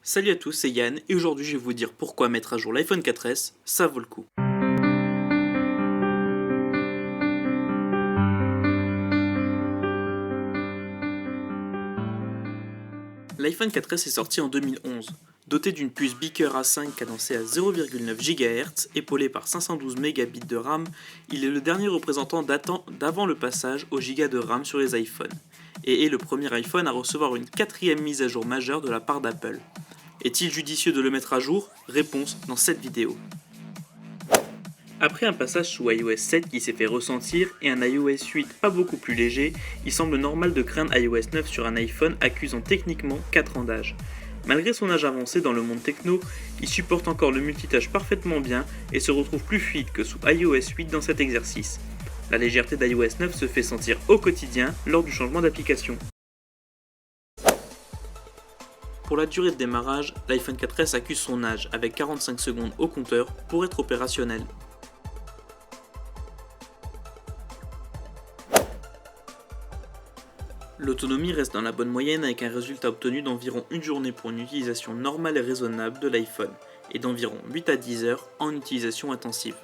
Salut à tous, c'est Yann et aujourd'hui je vais vous dire pourquoi mettre à jour l'iPhone 4S, ça vaut le coup. L'iPhone 4S est sorti en 2011. Doté d'une puce Beaker A5 cadencée à 0,9 GHz, épaulée par 512 Mbps de RAM, il est le dernier représentant datant d'avant le passage au giga de RAM sur les iPhones, et est le premier iPhone à recevoir une quatrième mise à jour majeure de la part d'Apple. Est-il judicieux de le mettre à jour? Réponse dans cette vidéo. Après un passage sous iOS 7 qui s'est fait ressentir et un iOS 8 pas beaucoup plus léger, il semble normal de craindre iOS 9 sur un iPhone accusant techniquement 4 ans d'âge. Malgré son âge avancé dans le monde techno, il supporte encore le multitâche parfaitement bien et se retrouve plus fluide que sous iOS 8 dans cet exercice. La légèreté d'iOS 9 se fait sentir au quotidien lors du changement d'application. Pour la durée de démarrage, l'iPhone 4S accuse son âge avec 45 secondes au compteur pour être opérationnel. L'autonomie reste dans la bonne moyenne avec un résultat obtenu d'environ une journée pour une utilisation normale et raisonnable de l'iPhone et d'environ 8 à 10 heures en utilisation intensive.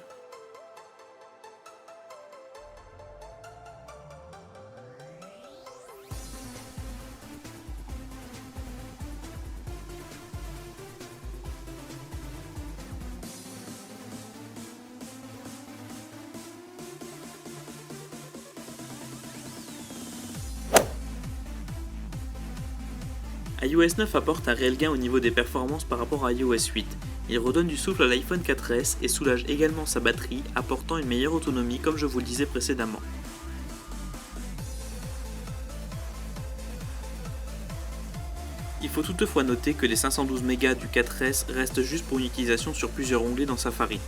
iOS 9 apporte un réel gain au niveau des performances par rapport à iOS 8. Il redonne du souffle à l'iPhone 4S et soulage également sa batterie, apportant une meilleure autonomie comme je vous le disais précédemment. Il faut toutefois noter que les 512 Mbps du 4S restent juste pour une utilisation sur plusieurs onglets dans Safari.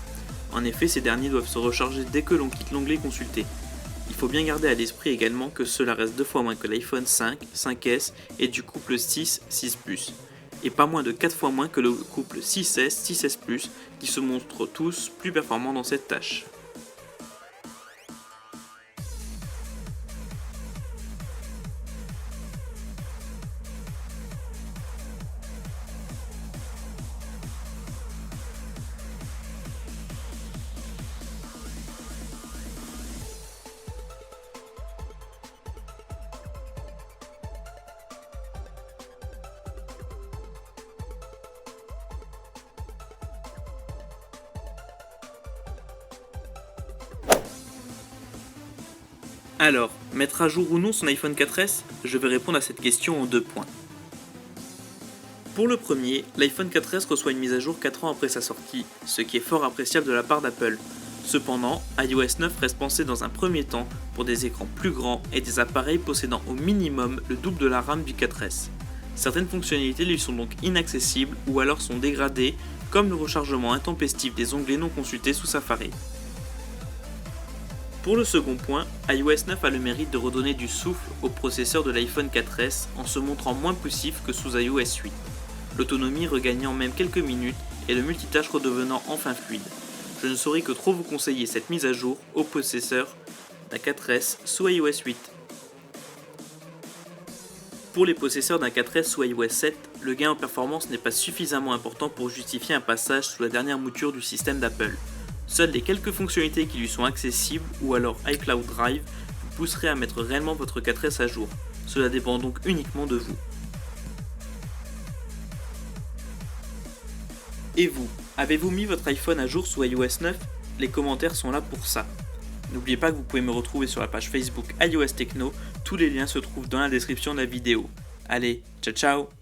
En effet, ces derniers doivent se recharger dès que l'on quitte l'onglet Consulter. Il faut bien garder à l'esprit également que cela reste 2 fois moins que l'iPhone 5, 5S et du couple 6, 6 Plus, et pas moins de 4 fois moins que le couple 6S, 6S Plus, qui se montrent tous plus performants dans cette tâche. Alors, mettre à jour ou non son iPhone 4S? Je vais répondre à cette question en 2 points. Pour le premier, l'iPhone 4S reçoit une mise à jour 4 ans après sa sortie, ce qui est fort appréciable de la part d'Apple. Cependant, iOS 9 reste pensé dans un premier temps pour des écrans plus grands et des appareils possédant au minimum le double de la RAM du 4S. Certaines fonctionnalités lui sont donc inaccessibles ou alors sont dégradées, comme le rechargement intempestif des onglets non consultés sous Safari. Pour le second point, iOS 9 a le mérite de redonner du souffle au processeur de l'iPhone 4S en se montrant moins poussif que sous iOS 8. L'autonomie regagnant même quelques minutes et le multitâche redevenant enfin fluide. Je ne saurais que trop vous conseiller cette mise à jour au processeur d'un 4S sous iOS 8. Pour les possesseurs d'un 4S sous iOS 7, le gain en performance n'est pas suffisamment important pour justifier un passage sous la dernière mouture du système d'Apple. Seules les quelques fonctionnalités qui lui sont accessibles ou alors iCloud Drive vous pousseraient à mettre réellement votre 4S à jour. Cela dépend donc uniquement de vous. Et vous, avez-vous mis votre iPhone à jour sous iOS 9? Les commentaires sont là pour ça. N'oubliez pas que vous pouvez me retrouver sur la page Facebook iOS Techno, tous les liens se trouvent dans la description de la vidéo. Allez, ciao ciao!